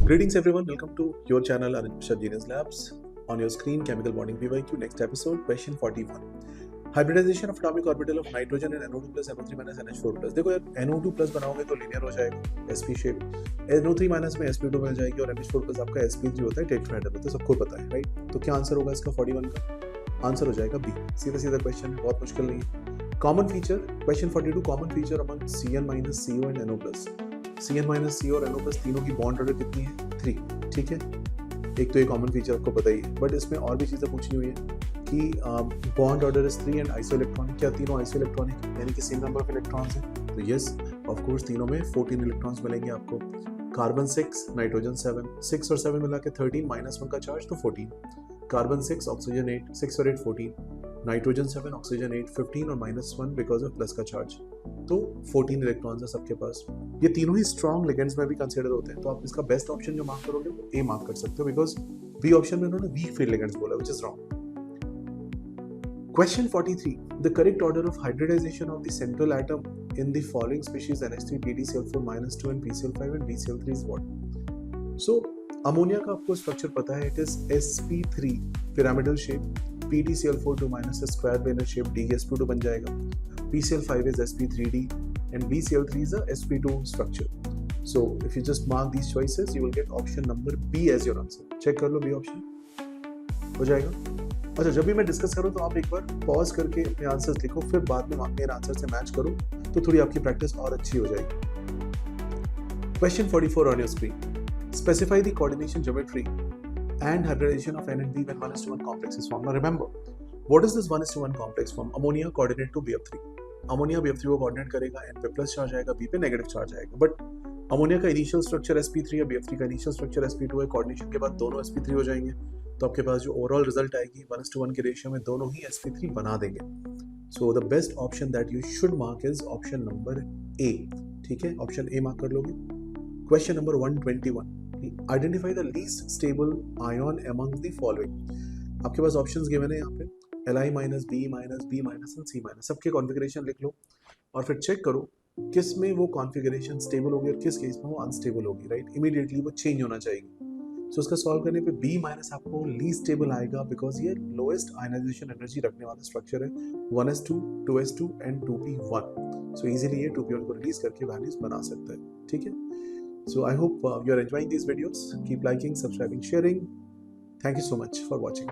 Greetings everyone, welcome to your channel Anand Genius Labs. On your screen, chemical bonding PYQ. Next episode, question 41. Hybridization of atomic orbital of nitrogen and NO2 plus NO3 minus NH4 plus. देखो यार NO2 plus बनाओगे तो linear हो जाएगा sp shape, NO3 minus में sp2 मिल जाएगी और NH4 plus आपका sp3 होता है टेट्राहेड्रल होता है, सबको पता है राइट। तो क्या आंसर होगा इसका 41 का? आंसर हो जाएगा बी। सीधा सीधा क्वेश्चन है, बहुत मुश्किल नहीं है। Common feature question 42, common feature among Cn minus CO and NO plus. Cn minus CO और NO plus तीनों की बॉन्ड ऑर्डर कितनी है? 3। ठीक है, एक तो ये कॉमन फीचर आपको पता ही है, बट इसमें और भी चीज़ें पूछनी हुई है कि bond order is 3 and iso electronic. क्या तीनों आइसो इलेक्ट्रॉनिक यानी कि सेम नंबर ऑफ इलेक्ट्रॉन्स हैं? तो यस ऑफ कोर्स तीनों में 14 इलेक्ट्रॉन्स मिलेंगे आपको। कार्बन 6, नाइट्रोजन 7, 6 और 7 मिला के 13 -1 का चार्ज तो 14। कार्बन 6, ऑक्सीजन 8, 6 और 8 14, नाइट्रोजन 7, ऑक्सीजन 8 15 और -1 बिकॉज ऑफ प्लस का चार्ज, तो 14 इलेक्ट्रॉन्स है सबके पास। ये तीनों ही स्ट्रॉन्ग लिगेंड्स में भी कंसीडर होते हैं, तो आप इसका बेस्ट ऑप्शन जो मार्क करोगे वो ए मार्क कर सकते हो, बिकॉज बी ऑप्शन में उन्होंने वीक फील्ड लिगेंड्स बोला, which is wrong. Question 43. The correct order of hybridization of the central atom in the following species NH3, PdCl4 -2 and PCl5 and BCl3 is what? So ammonia का आपको structure पता है, it is sp3 pyramidal shape, PdCl4 2- square planar shape, DsP2 बन जाएगा, PCl5 is sp3d and BCl3 is a sp2 structure. So if you just mark these choices you will get option number B as your answer. Check कर लो, B option हो जाएगा। अच्छा, जब भी मैं डिस्कस करूं तो आप एक बार पॉज करके अपने आंसर्स लिखो, फिर बाद में मेरे आंसर से मैच करो, तो थोड़ी आपकी प्रैक्टिस और अच्छी हो जाएगी। Question 44 on your screen. Specify the coordination geometry and hybridization of N and B when 1:1 complex is formed. Now remember, what is this 1:1 complex form? Ammonia coordinate to BF3. Ammonia BF3 को coordinate करेगा, N पे plus charge आएगा, B पे negative charge आएगा। But ammonia का initial structure sp3 है, BF3 का initial structure sp2 है। कोऑर्डिनेशन के बाद दोनों sp3 हो जाएंगे, तो आपके पास जो ओवरऑल रिजल्ट आएगी 1:1 के रेशियो में दोनों ही sp3 बना देंगे। So the best option that you should mark is option number A. ठीक है, ऑप्शन ए मार्क कर लोगे। Question number 121. Identify the least stable ion among the following. आपके पास ऑप्शंस गिवन है यहाँ पे, Li minus, B minus, B minus and C minus. सबके configuration लिख लो और फिर चेक करो किस में वो कॉन्फ़िगरेशन स्टेबल होगी और किस केस में वो अनस्टेबल होगी, राइट। इमीडिएटली वो चेंज होना चाहिए। सो उसका सॉल्व करने पे B माइनस आपको लीस्ट स्टेबल आएगा, बिकॉज ये लोएस्ट आयनाइजेशन एनर्जी रखने वाला स्ट्रक्चर है, 1s2, 2s2 and 2p1। So easily ये 2p1 को रिलीज करके वैल्यूज बना सकता है। ठीक है, so I hope you are enjoying these videos. Keep liking, subscribing, sharing. Thank you so much for watching.